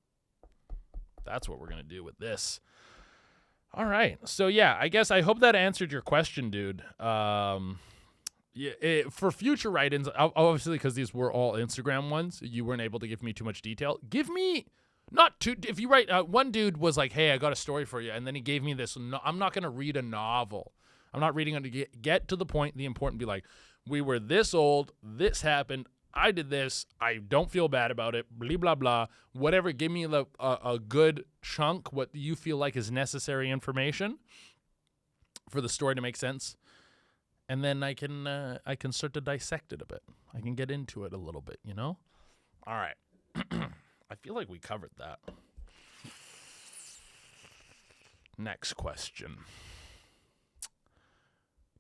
That's what we're going to do with this. All right. So yeah, I guess I hope that answered your question, dude. For future write-ins, obviously because these were all Instagram ones, you weren't able to give me too much detail. Give me not too. If you write, one dude was like, "Hey, I got a story for you," and then he gave me this. I'm not gonna read a novel. I'm not reading it to get to the point. The important be like, we were this old. This happened. I did this. I don't feel bad about it. Blah blah blah. Whatever. Give me a good chunk. What you feel like is necessary information for the story to make sense. And then I can start to dissect it a bit. I can get into it a little bit, you know? All right. I feel like we covered that. Next question.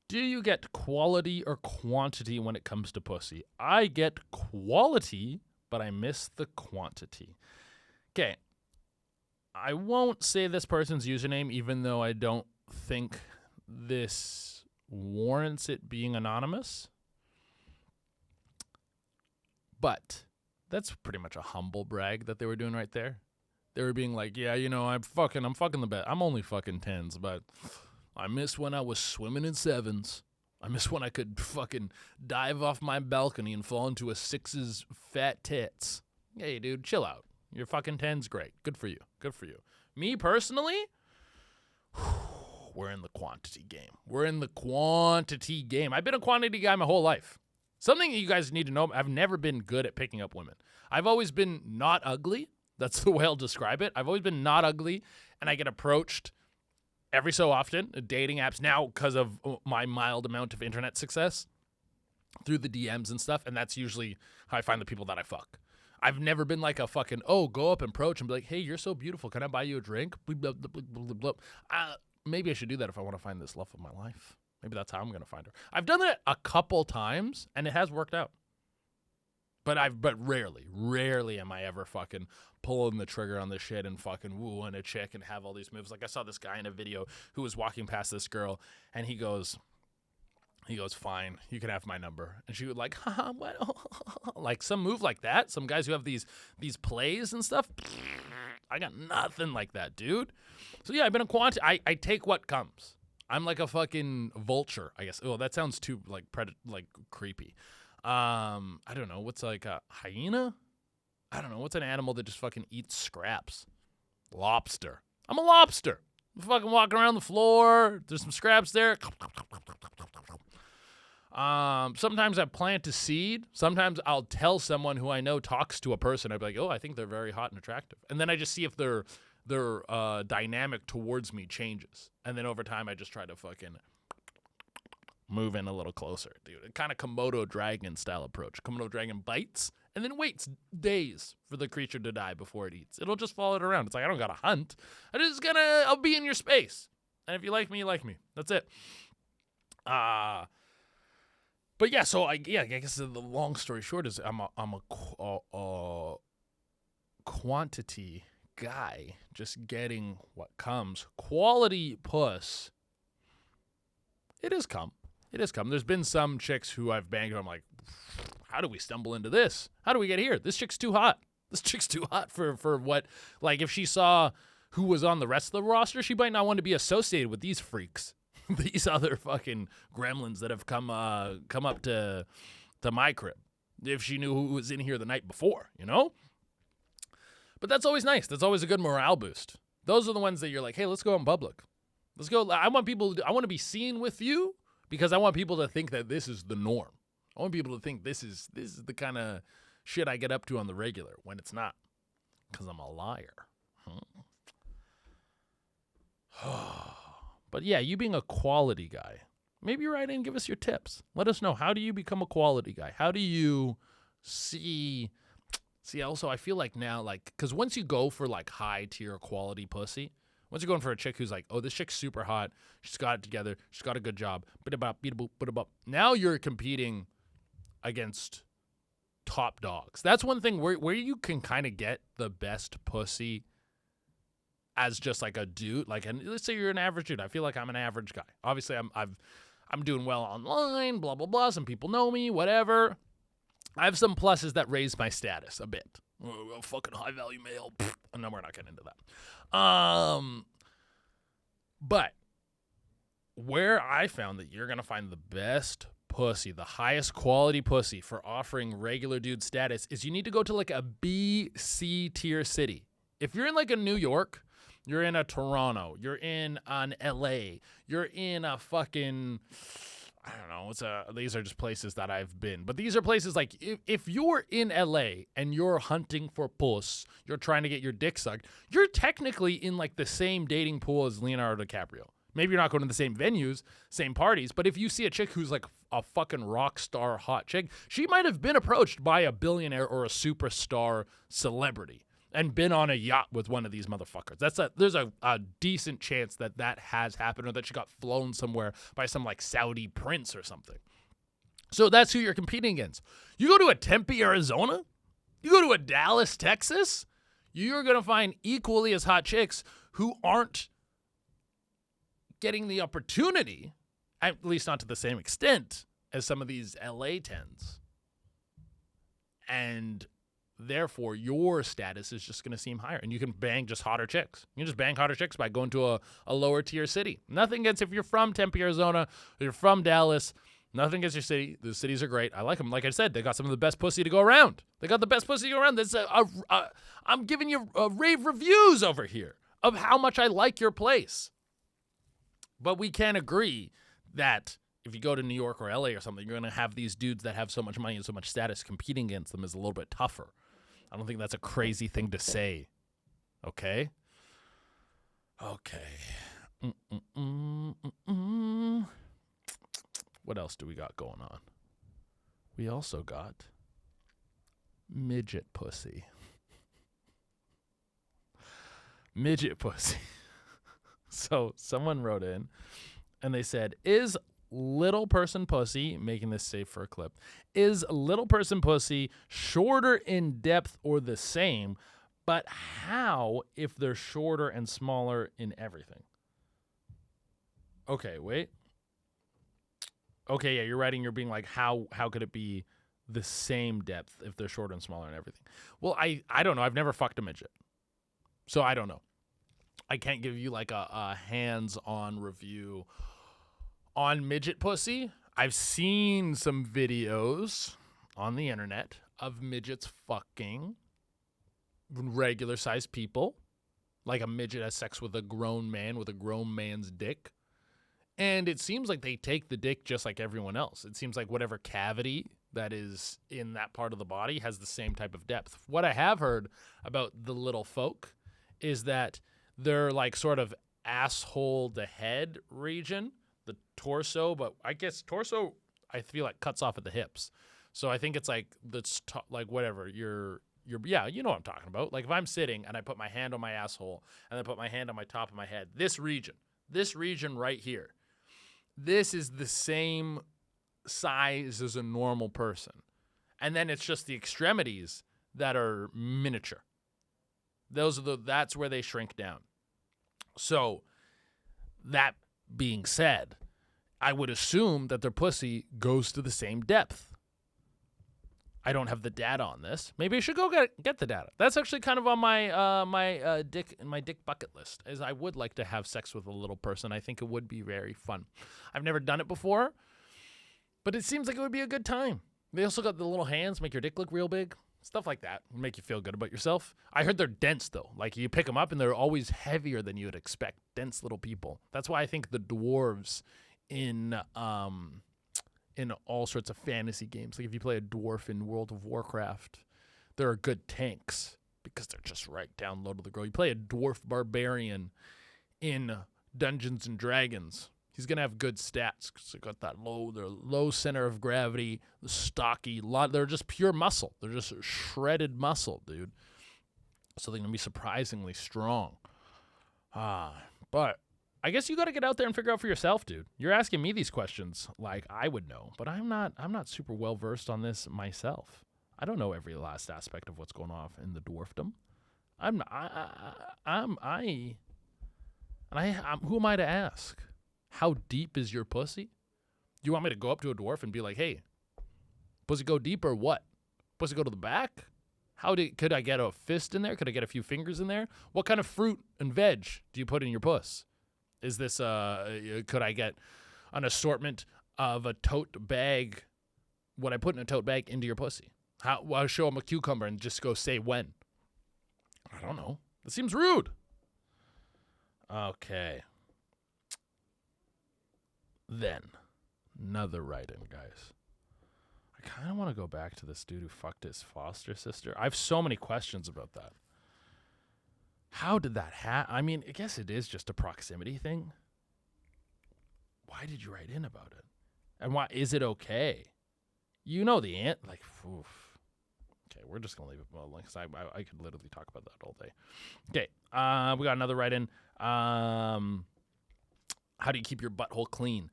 Do you get quality or quantity when it comes to pussy? I get quality, but I miss the quantity. Okay. I won't say this person's username, even though I don't think this warrants it being anonymous. But that's pretty much a humble brag that they were doing right there. They were being like, yeah, you know, I'm fucking the best. I'm only fucking 10s, but I miss when I was swimming in 7s. I miss when I could fucking dive off my balcony and fall into a 6's fat tits. Hey, dude, chill out. Your fucking 10's great. Good for you. Good for you. Me personally, we're in the quantity game. We're in the quantity game. I've been a quantity guy my whole life. Something that you guys need to know, I've never been good at picking up women. I've always been not ugly. That's the way I'll describe it. I've always been not ugly, and I get approached every so often, dating apps now because of my mild amount of internet success through the DMs and stuff, and that's usually how I find the people that I fuck. I've never been like a fucking, go up and approach and be like, hey, you're so beautiful. Can I buy you a drink? Blah, blah, blah, blah, blah. Maybe I should do that if I want to find this love of my life. Maybe that's how I'm going to find her. I've done that a couple times, and it has worked out. But rarely am I ever fucking pulling the trigger on this shit and fucking wooing a chick and have all these moves. Like I saw this guy in a video who was walking past this girl, and he goes, fine, you can have my number. And she would like, what? Like some move like that. Some guys who have these plays and stuff. I got nothing like that, dude. So yeah, I've been a quantity. I take what comes. I'm like a fucking vulture, I guess. Oh, that sounds too like creepy. I don't know. What's like a hyena? I don't know. What's an animal that just fucking eats scraps? Lobster. I'm a lobster. I'm fucking walking around the floor. There's some scraps there. Sometimes I plant a seed. Sometimes I'll tell someone who I know talks to a person. I'd be like, oh, I think they're very hot and attractive. And then I just see if their dynamic towards me changes. And then over time, I just try to fucking move in a little closer, dude. A kind of Komodo dragon style approach. Komodo dragon bites and then waits days for the creature to die before it eats. It'll just follow it around. It's like, I don't gotta hunt. I'll be in your space. And if you like me, you like me. That's it. But yeah, so I guess the long story short is I'm a quantity guy, just getting what comes. Quality puss. It has come. There's been some chicks who I've banged who I'm like, how do we stumble into this? How do we get here? This chick's too hot. For what, like if she saw who was on the rest of the roster, she might not want to be associated with these freaks. These other fucking gremlins that have come up to my crib. If she knew who was in here the night before, you know? But that's always nice. That's always a good morale boost. Those are the ones that you're like, hey, let's go out in public. Let's go. I want to be seen with you because I want people to think that this is the norm. I want people to think this is the kind of shit I get up to on the regular when it's not, because I'm a liar. But yeah, you being a quality guy, maybe write in and give us your tips. Let us know, how do you become a quality guy? How do you see also I feel like now, like, because once you go for like high tier quality pussy, once you're going for a chick who's like, oh, this chick's super hot, she's got it together, she's got a good job, now you're competing against top dogs. That's one thing where you can kind of get the best pussy as just like a dude, like, and let's say you're an average dude. I feel like I'm an average guy. Obviously, I'm doing well online, blah blah blah. Some people know me, whatever. I have some pluses that raise my status a bit. Oh, fucking high value male. No, we're not getting into that. But where I found that you're gonna find the best pussy, the highest quality pussy for offering regular dude status is you need to go to like a B, C tier city. If you're in like a New York, you're in a Toronto, you're in an LA, you're in a fucking, I don't know, these are just places that I've been. But these are places like, if you're in LA and you're hunting for puss, you're trying to get your dick sucked, you're technically in like the same dating pool as Leonardo DiCaprio. Maybe you're not going to the same venues, same parties, but if you see a chick who's like a fucking rock star hot chick, she might have been approached by a billionaire or a superstar celebrity. and been on a yacht with one of these motherfuckers. There's a decent chance that has happened, or that she got flown somewhere by some like Saudi prince or something. So that's who you're competing against. You go to a Tempe, Arizona, you go to a Dallas, Texas, you're going to find equally as hot chicks who aren't getting the opportunity, at least not to the same extent, as some of these LA 10s. And therefore, your status is just going to seem higher. And you can bang just hotter chicks. You can just bang hotter chicks by going to a lower tier city. Nothing against if you're from Tempe, Arizona, or you're from Dallas. Nothing against your city. The cities are great. I like them. Like I said, they got some of the best pussy to go around. They got the best pussy to go around. I'm giving you rave reviews over here of how much I like your place. But we can agree that if you go to New York or LA or something, you're going to have these dudes that have so much money and so much status. Competing against them is a little bit tougher. I don't think that's a crazy thing to say. Okay? Okay. What else do we got going on? We also got midget pussy. Midget pussy. So someone wrote in and they said, is little person pussy, making this safe for a clip, is little person pussy shorter in depth or the same, but how if they're shorter and smaller in everything? Okay, wait. Okay, yeah, you're being like, how could it be the same depth if they're shorter and smaller and everything? Well, I don't know. I've never fucked a midget. So I don't know. I can't give you like a hands-on review on midget pussy. I've seen some videos on the internet of midgets fucking regular-sized people. Like a midget has sex with a grown man with a grown man's dick. And it seems like they take the dick just like everyone else. It seems like whatever cavity that is in that part of the body has the same type of depth. What I have heard about the little folk is that they're like sort of asshole to head region, the torso, but I guess torso I feel like cuts off at the hips. So I think it's like like whatever you're yeah, you know what I'm talking about. Like if I'm sitting and I put my hand on my asshole and I put my hand on my top of my head, this region right here, this is the same size as a normal person. And then it's just the extremities that are miniature. That's where they shrink down. So that being said, I would assume that their pussy goes to the same depth. I don't have the data on this. Maybe I should go get the data. That's actually kind of on my dick bucket list, as I would like to have sex with a little person. I think it would be very fun. I've never done it before, but it seems like it would be a good time. They also got the little hands, make your dick look real big. Stuff like that will make you feel good about yourself. I heard they're dense, though. Like, you pick them up, and they're always heavier than you would expect. Dense little people. That's why I think the dwarves in all sorts of fantasy games, like if you play a dwarf in World of Warcraft, there are good tanks because they're just right down low to the ground. You play a dwarf barbarian in Dungeons and Dragons, he's going to have good stats because they got that low center of gravity, the stocky, they're just pure muscle. They're just shredded muscle, dude. So they're going to be surprisingly strong. But I guess you got to get out there and figure out for yourself, dude. You're asking me these questions like I would know, but I'm not super well versed on this myself. I don't know every last aspect of what's going on in the dwarfdom. Who am I to ask? How deep is your pussy? Do you want me to go up to a dwarf and be like, hey, pussy go deep or what? Pussy go to the back? Could I get a fist in there? Could I get a few fingers in there? What kind of fruit and veg do you put in your puss? Is this, could I get an assortment of a tote bag? Would I put in a tote bag into your pussy? I'll show him a cucumber and just go say when. I don't know. That seems rude. Okay. Then, another write-in, guys. I kind of want to go back to this dude who fucked his foster sister. I have so many questions about that. How did that happen? I mean, I guess it is just a proximity thing. Why did you write in about it? And why is it okay? You know the answer. Like, oof. Okay, we're just gonna leave it alone because I could literally talk about that all day. Okay, we got another write-in. How do you keep your butthole clean?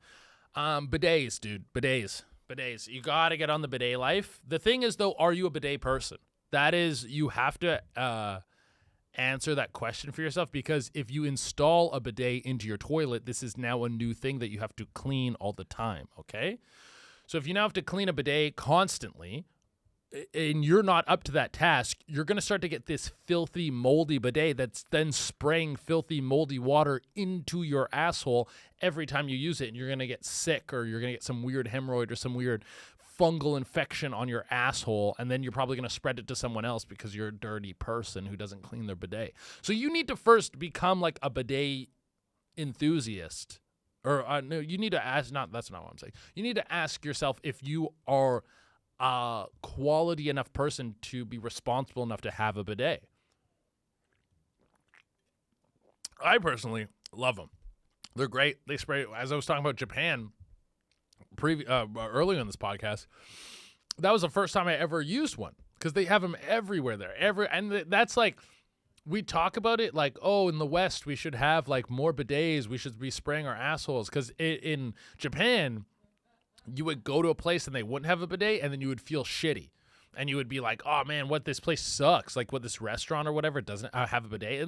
Bidets, dude. Bidets. You gotta get on the bidet life. The thing is, though, are you a bidet person? That is, you have to answer that question for yourself, because if you install a bidet into your toilet, this is now a new thing that you have to clean all the time, okay? So if you now have to clean a bidet constantly and you're not up to that task, you're going to start to get this filthy, moldy bidet that's then spraying filthy, moldy water into your asshole every time you use it, and you're going to get sick, or you're going to get some weird hemorrhoid or some weird fungal infection on your asshole, and then you're probably going to spread it to someone else because you're a dirty person who doesn't clean their bidet. So you need to first become like a bidet enthusiast, or no, you need to ask. That's not what I'm saying. You need to ask yourself if you are a quality enough person to be responsible enough to have a bidet. I love them. They're great. They spray. As I was talking about Japan earlier in this podcast, that was the first time I ever used one, because they have them everywhere there. And that's like, we talk about it like, oh, in the West we should have like more bidets. We should be spraying our assholes, because in Japan you would go to a place and they wouldn't have a bidet, and then you would feel shitty. And you would be like, oh man, what, this place sucks. Like, what, this restaurant or whatever doesn't have a bidet.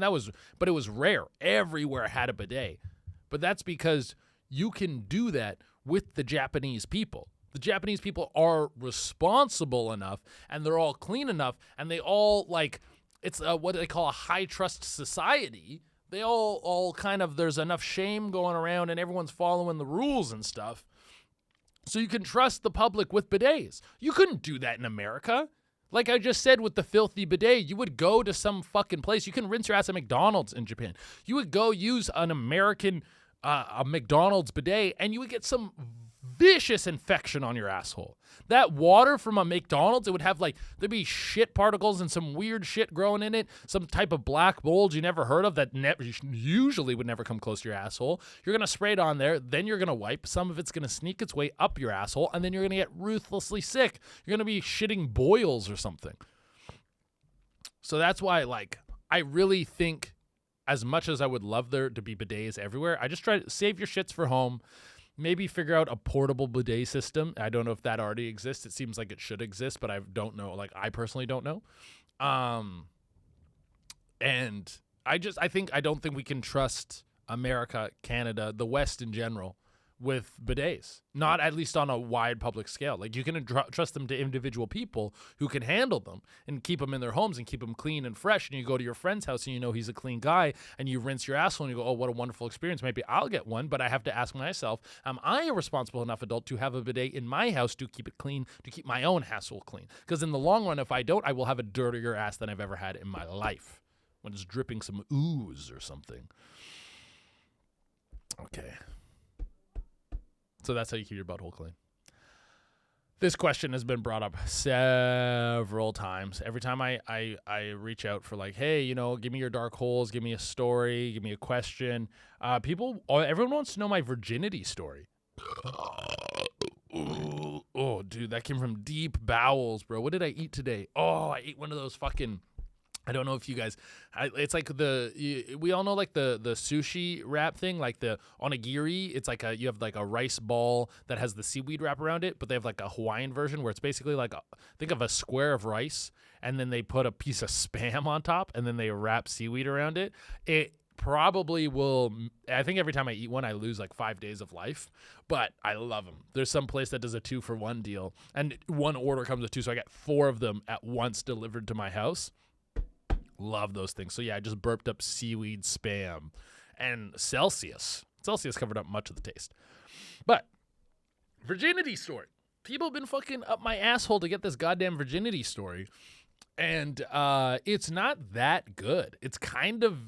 But it was rare. Everywhere had a bidet. But that's because you can do that with the Japanese people. The Japanese people are responsible enough, and they're all clean enough, and they all, like, it's what they call a high trust society. They all kind of, there's enough shame going around, and everyone's following the rules and stuff. So you can trust the public with bidets. You couldn't do that in America. Like I just said with the filthy bidet, you would go to some fucking place. You can rinse your ass at McDonald's in Japan. You would go use an American a McDonald's bidet, and you would get some vicious infection on your asshole. That water from a McDonald's, it would have, like, there'd be shit particles and some weird shit growing in it, some type of black mold you never heard of that usually would never come close to your asshole. You're going to spray it on there, then you're going to wipe. Some of it's going to sneak its way up your asshole, and then you're going to get ruthlessly sick. You're going to be shitting boils or something. So that's why, like, I really think, as much as I would love there to be bidets everywhere, I just try to save your shits for home. Maybe figure out a portable bidet system. I don't know if that already exists. It seems like it should exist, but I don't know. Like, I personally don't know. And I don't think we can trust America, Canada, the West in general with bidets. Not at least on a wide public scale. Like, you can trust them to individual people who can handle them and keep them in their homes and keep them clean and fresh. And you go to your friend's house and you know he's a clean guy, and you rinse your asshole and you go, oh, what a wonderful experience. Maybe I'll get one, but I have to ask myself, am I a responsible enough adult to have a bidet in my house to keep it clean, to keep my own asshole clean? Because in the long run, if I don't, I will have a dirtier ass than I've ever had in my life when it's dripping some ooze or something. Okay. So that's how you keep your butthole clean. This question has been brought up several times. Every time I reach out for, like, hey, you know, give me your dark holes, give me a story, give me a question. Everyone wants to know my virginity story. Oh, dude, that came from deep bowels, bro. What did I eat today? Oh, I ate one of those fucking, I don't know if you guys, it's like we all know, like, the sushi wrap thing, like the onigiri. It's like you have like a rice ball that has the seaweed wrap around it, but they have like a Hawaiian version where it's basically like, think of a square of rice, and then they put a piece of Spam on top, and then they wrap seaweed around it. It probably will, I think every time I eat one, I lose like 5 days of life, but I love them. There's some place that does a 2-for-1 deal, and one order comes with 2, so I get 4 of them at once delivered to my house. Love those things. So yeah, I just burped up seaweed, Spam, and Celsius. Celsius covered up much of the taste. But virginity story. People have been fucking up my asshole to get this goddamn virginity story, and it's not that good. It's kind of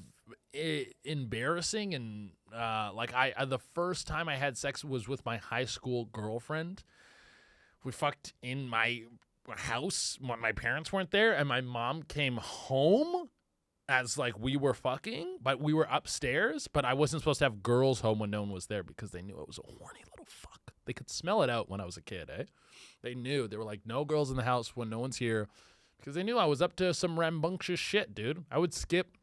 embarrassing, and like the first time I had sex was with my high school girlfriend. We fucked in my house when my parents weren't there, and my mom came home as, like, we were fucking, but we were upstairs, but I wasn't supposed to have girls home when no one was there because they knew I was a horny little fuck. They could smell it out when I was a kid, eh? They knew. They were like, no girls in the house when no one's here. Because they knew I was up to some rambunctious shit, dude. I would skip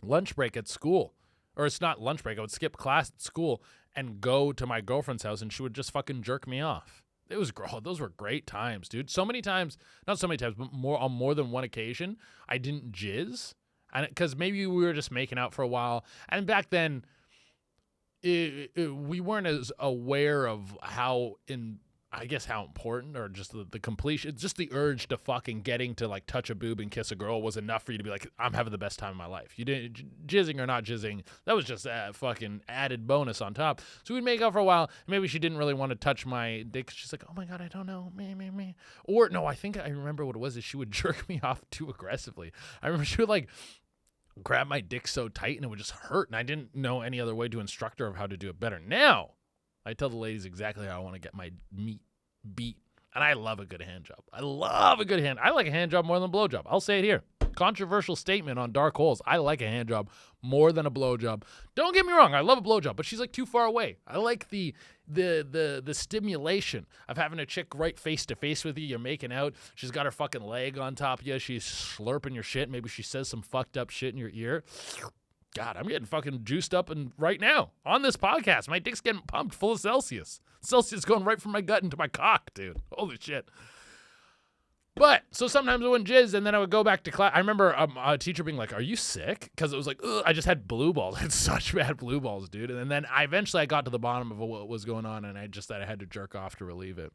lunch break at school. Or it's not lunch break. I would skip class at school and go to my girlfriend's house, and she would just fucking jerk me off. Those were great times, dude. So many times, not so many times, but on more than one occasion, I didn't jizz. And because maybe we were just making out for a while. And back then, we weren't as aware of how important, or just the completion, just the urge to fucking getting to like touch a boob and kiss a girl was enough for you to be like, I'm having the best time of my life. You didn't, jizzing or not jizzing, that was just a fucking added bonus on top. So we'd make out for a while. Maybe she didn't really want to touch my dick. She's like, oh my God, I don't know. Me. Or no, I think I remember what it was, is she would jerk me off too aggressively. I remember she would like grab my dick so tight and it would just hurt. And I didn't know any other way to instruct her of how to do it better. Now, I tell the ladies exactly how I want to get my meat beat. And I love a good hand job. I like a hand job more than a blow job. I'll say it here. Controversial statement on Dark Holes. I like a hand job more than a blow job. Don't get me wrong. I love a blow job, but she's like too far away. I like the stimulation of having a chick right face to face with you. You're making out. She's got her fucking leg on top of you. She's slurping your shit. Maybe she says some fucked up shit in your ear. God, I'm getting fucking juiced up and right now on this podcast. My dick's getting pumped full of Celsius. Celsius going right from my gut into my cock, dude. Holy shit. But, so sometimes I wouldn't jizz, and then I would go back to class. I remember a teacher being like, are you sick? Because it was like, ugh, I just had blue balls. I had such bad blue balls, dude. And then eventually I got to the bottom of what was going on, and I had to jerk off to relieve it.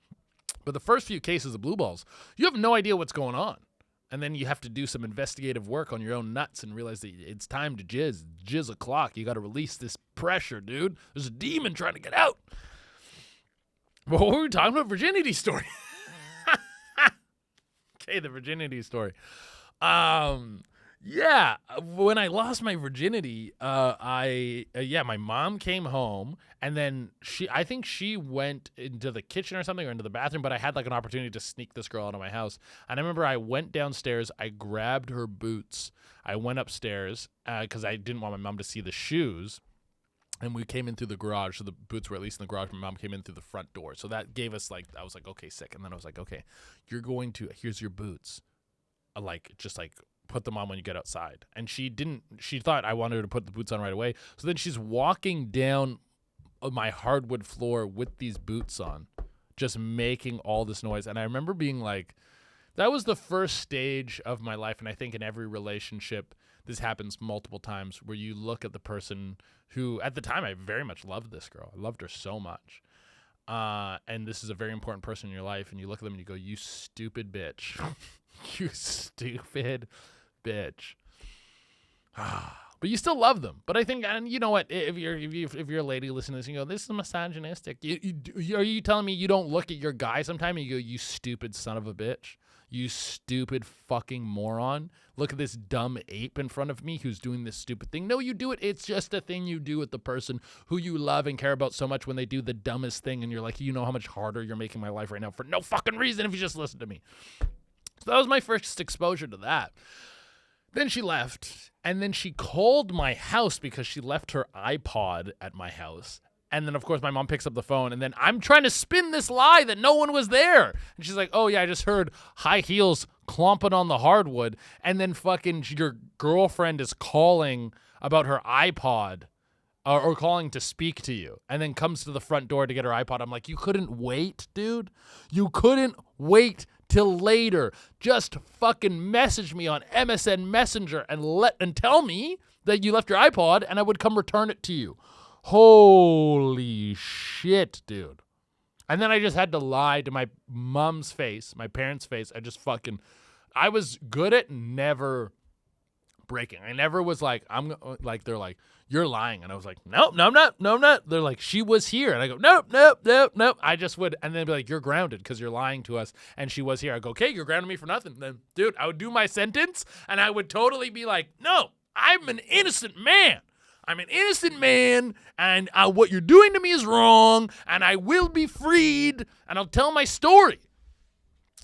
But the first few cases of blue balls, you have no idea what's going on. And then you have to do some investigative work on your own nuts and realize that it's time to jizz o'clock. You got to release this pressure, dude. There's a demon trying to get out. But what were we talking about? Virginity story. Okay, the virginity story. Yeah, when I lost my virginity, my mom came home, and then I think she went into the kitchen or something, or into the bathroom, but I had like an opportunity to sneak this girl out of my house. And I remember I went downstairs, I grabbed her boots, I went upstairs, because I didn't want my mom to see the shoes. And we came in through the garage, so the boots were at least in the garage. My mom came in through the front door. So that gave us I was like, okay, sick. And then I was like, okay, here's your boots. Put them on when you get outside. And she thought I wanted her to put the boots on right away. So then she's walking down my hardwood floor with these boots on, just making all this noise. And I remember being like, that was the first stage of my life. And I think in every relationship, this happens multiple times, where you look at the person who, at the time, I very much loved this girl. I loved her so much. And this is a very important person in your life. And you look at them and you go, you stupid bitch. You stupid bitch. But you still love them. But I think, and you know what, if you're a lady listening to this and you go, this is misogynistic. Are you telling me you don't look at your guy sometime and you go, you stupid son of a bitch? You stupid fucking moron. Look at this dumb ape in front of me who's doing this stupid thing. No, you do it. It's just a thing you do with the person who you love and care about so much when they do the dumbest thing. And you're like, you know how much harder you're making my life right now for no fucking reason if you just listen to me. So that was my first exposure to that. Then she left, and then she called my house because she left her iPod at my house. And then, of course, my mom picks up the phone, and then I'm trying to spin this lie that no one was there. And she's like, oh, yeah, I just heard high heels clomping on the hardwood. And then fucking your girlfriend is calling about her iPod or calling to speak to you, and then comes to the front door to get her iPod. I'm like, you couldn't wait, dude? You couldn't wait till later. Just fucking message me on MSN Messenger and tell me that you left your iPod, and I would come return it to you. Holy shit, dude. And then I just had to lie to my mom's face, my parents' face. I was good at never breaking. I never was like, they're like, you're lying. And I was like, nope, no, I'm not. They're like, she was here. And I go, nope. I just would. And then they'd be like, you're grounded because you're lying to us. And she was here. I go, okay, you're grounding me for nothing. Then, dude, I would do my sentence and I would totally be like, no, I'm an innocent man. And what you're doing to me is wrong, and I will be freed, and I'll tell my story.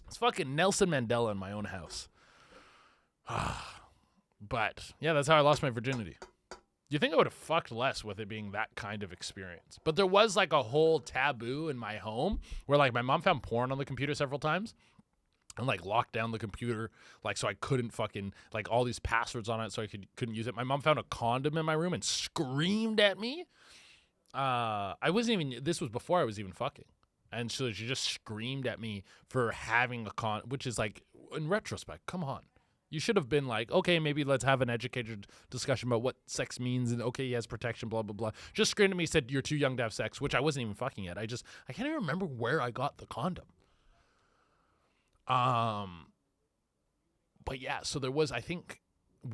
It's fucking Nelson Mandela in my own house. But, yeah, that's how I lost my virginity. You think I would have fucked less with it being that kind of experience? But there was, like, a whole taboo in my home where, like, my mom found porn on the computer several times. and like locked down the computer, like so I couldn't fucking like all these passwords on it, so I couldn't use it. My mom found a condom in my room and screamed at me. I wasn't even. This was before I was even fucking, and so she just screamed at me for having a which is like, in retrospect, come on. You should have been like, okay, maybe let's have an educated discussion about what sex means, and okay, he has protection, blah, blah, blah. Just screamed at me, said, you're too young to have sex, which I wasn't even fucking yet. I can't even remember where I got the condom. But yeah, so there was, I think,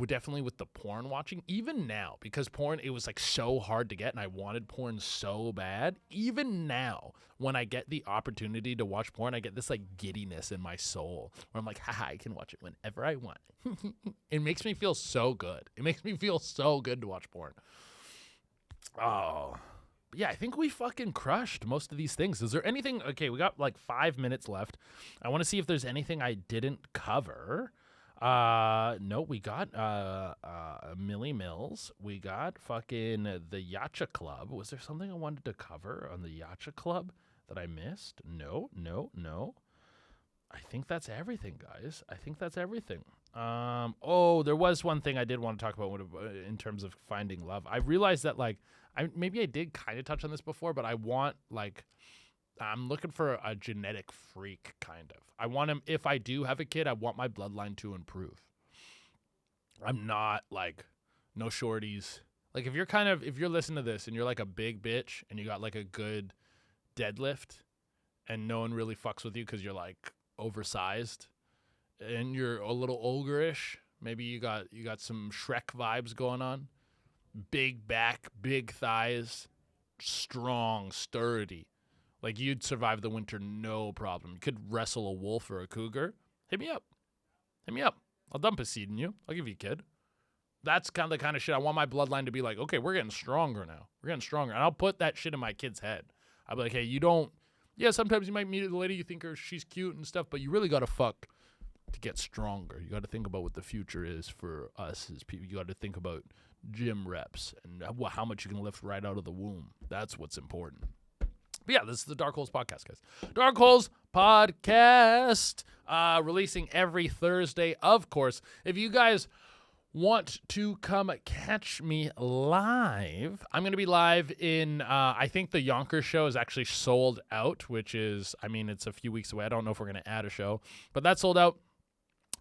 definitely with the porn watching, even now, because porn, it was like so hard to get, and I wanted porn so bad. Even now, when I get the opportunity to watch porn, I get this like giddiness in my soul where I'm like, haha, I can watch it whenever I want. It makes me feel so good. It makes me feel so good to watch porn. Oh, but yeah, I think we fucking crushed most of these things. Is there anything? Okay, we got like 5 minutes left. I want to see if there's anything I didn't cover. No, we got Millie Mills. We got fucking the Yacha Club. Was there something I wanted to cover on the Yacha Club that I missed? No. I think that's everything, guys. I think that's everything. There was one thing I did want to talk about in terms of finding love. I realized that like maybe I did kind of touch on this before, but I want like I'm looking for a genetic freak, kind of. I want him, if I do have a kid, I want my bloodline to improve. I'm not like no shorties. Like if you're listening to this and you're like a big bitch and you got like a good deadlift and no one really fucks with you because you're like oversized and you're a little ogreish, maybe you got some Shrek vibes going on. Big back, big thighs, strong, sturdy. Like, you'd survive the winter, no problem. You could wrestle a wolf or a cougar. Hit me up. I'll dump a seed in you. I'll give you a kid. That's kind of the kind of shit I want my bloodline to be like, okay, we're getting stronger now. And I'll put that shit in my kid's head. I'll be like, hey, sometimes you might meet a lady, you think she's cute and stuff, but you really got to fuck to get stronger. You got to think about what the future is for us as people. You got to think about gym reps and how much you can lift right out of the womb. That's what's important. But yeah, this is the Dark Holes Podcast, guys. Dark Holes Podcast, releasing every Thursday, of course. If you guys want to come catch me live, I'm going to be live in, I think the Yonkers show is actually sold out, which is, it's a few weeks away. I don't know if we're going to add a show, but that's sold out.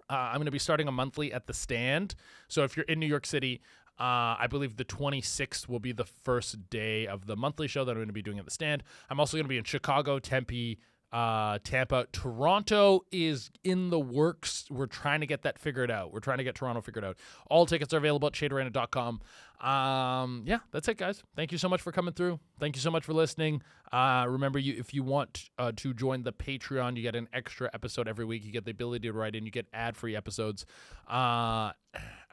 I'm going to be starting a monthly at the Stand. So if you're in New York City, I believe the 26th will be the first day of the monthly show that I'm going to be doing at the Stand. I'm also going to be in Chicago, Tempe, Tampa. Toronto is in the works. We're trying to get that figured out. We're trying to get Toronto figured out. All tickets are available at shaderana.com. Yeah, that's it, guys. Thank you so much for coming through. Thank you so much for listening. Remember, if you want to join the Patreon, you get an extra episode every week. You get the ability to write in. You get ad-free episodes.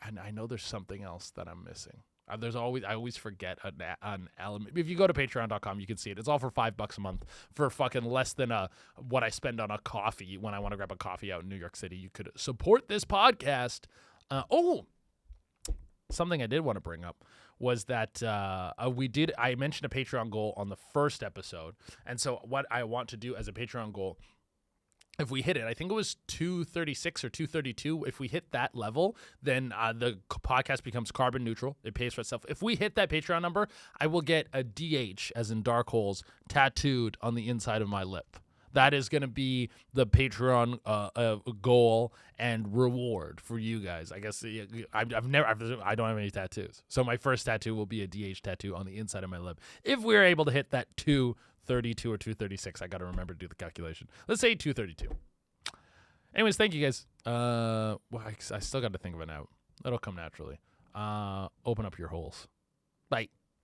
And I know there's something else that I'm missing. I always forget an element. If you go to patreon.com, you can see it. It's all for $5 a month for fucking less than what I spend on a coffee when I want to grab a coffee out in New York City. You could support this podcast. Something I did want to bring up was that I mentioned a Patreon goal on the first episode. And so what I want to do as a Patreon goal, if we hit it, I think it was 236 or 232. If we hit that level, then the podcast becomes carbon neutral. It pays for itself. If we hit that Patreon number, I will get a DH, as in Dark Holes, tattooed on the inside of my lip. That is going to be the Patreon goal and reward for you guys. I guess I don't have any tattoos. So my first tattoo will be a DH tattoo on the inside of my lip. If we're able to hit that 232 or 236, I got to remember to do the calculation. Let's say 232. Anyways, thank you guys. I still got to think of it now. That'll come naturally. Open up your holes. Bye.